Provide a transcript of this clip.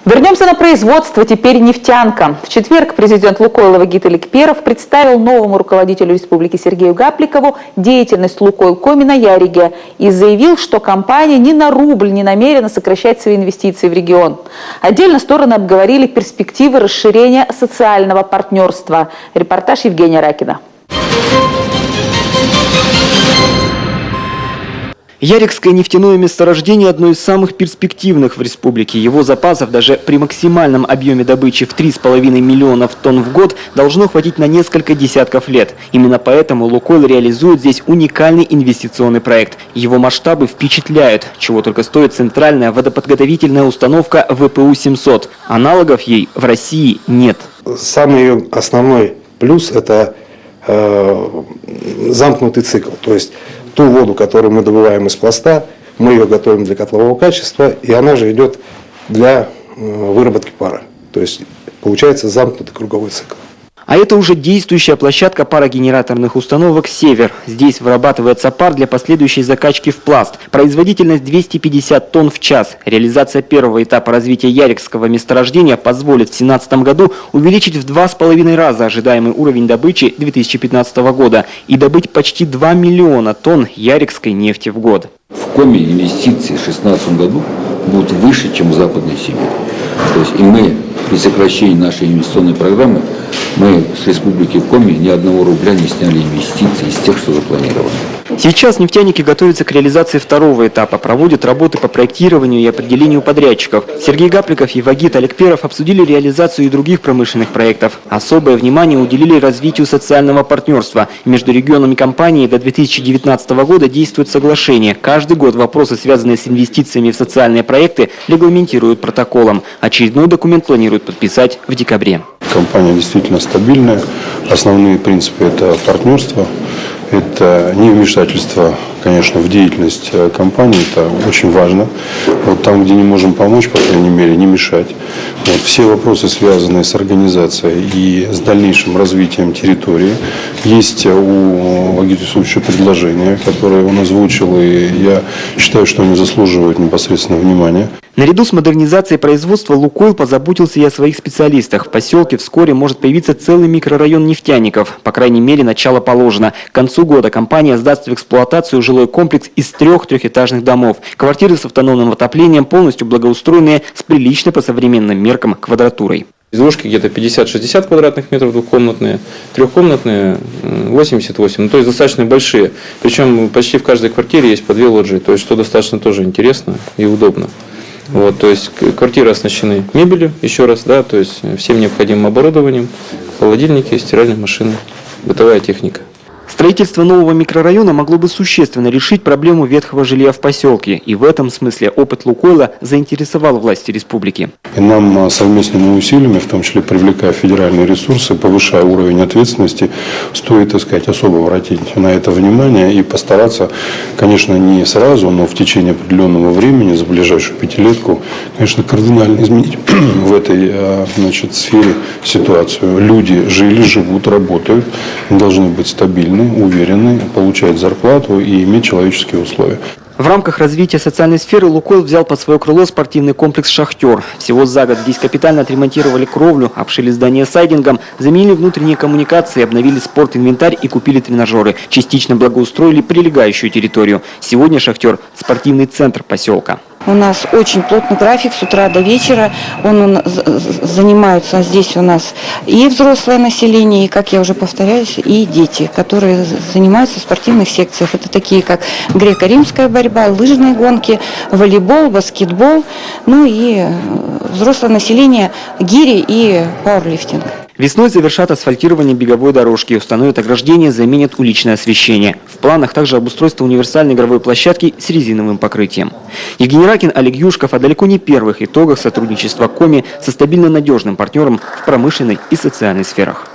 Вернемся на производство, теперь нефтянка. В четверг президент «Лукойла» Вагит Аликперов представил новому руководителю республики Сергею Гапликову деятельность «Лукойл Коми» на Яриге и заявил, что компания ни на рубль не намерена сокращать свои инвестиции в регион. Отдельно стороны обговорили перспективы расширения социального партнерства. Репортаж Евгения Ракина. Ярикское нефтяное месторождение – одно из самых перспективных в республике. Его запасов даже при максимальном объеме добычи в 3,5 миллионов тонн в год должно хватить на несколько десятков лет. Именно поэтому «Лукойл» реализует здесь уникальный инвестиционный проект. Его масштабы впечатляют, чего только стоит центральная водоподготовительная установка ВПУ-700. Аналогов ей в России нет. Самый ее основной плюс – это замкнутый цикл. То есть ту воду, которую мы добываем из пласта, мы ее готовим для котлового качества, и она же идет для выработки пара. То есть получается замкнутый круговой цикл. А это уже действующая площадка парогенераторных установок «Север». Здесь вырабатывается пар для последующей закачки в пласт. Производительность 250 тонн в час. Реализация первого этапа развития Ярикского месторождения позволит в 2017 году увеличить в 2,5 раза ожидаемый уровень добычи 2015 года и добыть почти 2 миллиона тонн ярикской нефти в год. В Коми инвестиции в 2016 году будут выше, чем в Западной Сибири. То есть и мы при сокращении нашей инвестиционной программы мы с республики Коми ни одного рубля не сняли инвестиций из тех, что запланировано. Сейчас нефтяники готовятся к реализации второго этапа, проводят работы по проектированию и определению подрядчиков. Сергей Гапликов и Вагит Аликперов обсудили реализацию и других промышленных проектов. Особое внимание уделили развитию социального партнерства. Между регионами компании до 2019 года действует соглашение. Каждый год вопросы, связанные с инвестициями в социальные проекты, регламентируют протоколом. Очередной документ планируют подписать в декабре. Компания действительно стабильная. Основные принципы – это партнерство, это невмешательство, конечно, в деятельность компании, это очень важно. Вот там, где не можем помочь, по крайней мере, не мешать. Вот все вопросы, связанные с организацией и с дальнейшим развитием территории, есть у Вагита Юсуповича предложения, которые он озвучил, и я считаю, что они заслуживают непосредственно внимания. Наряду с модернизацией производства «Лукойл» позаботился и о своих специалистах. В поселке вскоре может появиться целый микрорайон нефтяников. По крайней мере, начало положено. К концу года компания сдаст в эксплуатацию жилой комплекс из 3 трехэтажных домов. Квартиры с автономным отоплением, полностью благоустроенные, с приличной по современным меркам квадратурой. Избушки где-то 50-60 квадратных метров, двухкомнатные, трехкомнатные 88, ну, то есть достаточно большие. Причем почти в каждой квартире есть по 2 лоджии, то есть что достаточно тоже интересно и удобно. Вот, то есть квартиры оснащены мебелью, еще раз, да, то есть всем необходимым оборудованием, холодильники, стиральные машины, бытовая техника. Строительство нового микрорайона могло бы существенно решить проблему ветхого жилья в поселке. И в этом смысле опыт «Лукойла» заинтересовал власти республики. И нам совместными усилиями, в том числе привлекая федеральные ресурсы, повышая уровень ответственности, стоит, так сказать, особо обратить на это внимание и постараться, конечно, не сразу, но в течение определенного времени, за ближайшую пятилетку, конечно, кардинально изменить в этой, значит, сфере ситуацию. Люди жили, живут, работают, должны быть стабильны, уверены, получать зарплату и иметь человеческие условия. В рамках развития социальной сферы «Лукойл» взял под свое крыло спортивный комплекс «Шахтер». Всего за год здесь капитально отремонтировали кровлю, обшили здание сайдингом, заменили внутренние коммуникации, обновили спортинвентарь и купили тренажеры. Частично благоустроили прилегающую территорию. Сегодня «Шахтер» – спортивный центр поселка. У нас очень плотный график с утра до вечера. Занимаются здесь у нас и взрослое население, и, как я уже повторяюсь, и дети, которые занимаются в спортивных секциях. Это такие, как греко-римская борьба, лыжные гонки, волейбол, баскетбол, ну и взрослое население, гири и пауэрлифтинг. Весной завершат асфальтирование беговой дорожки, установят ограждение, заменят уличное освещение. В планах также обустройство универсальной игровой площадки с резиновым покрытием. Евгений Ракин, Олег Юшков о далеко не первых итогах сотрудничества Коми со стабильно надежным партнером в промышленной и социальной сферах.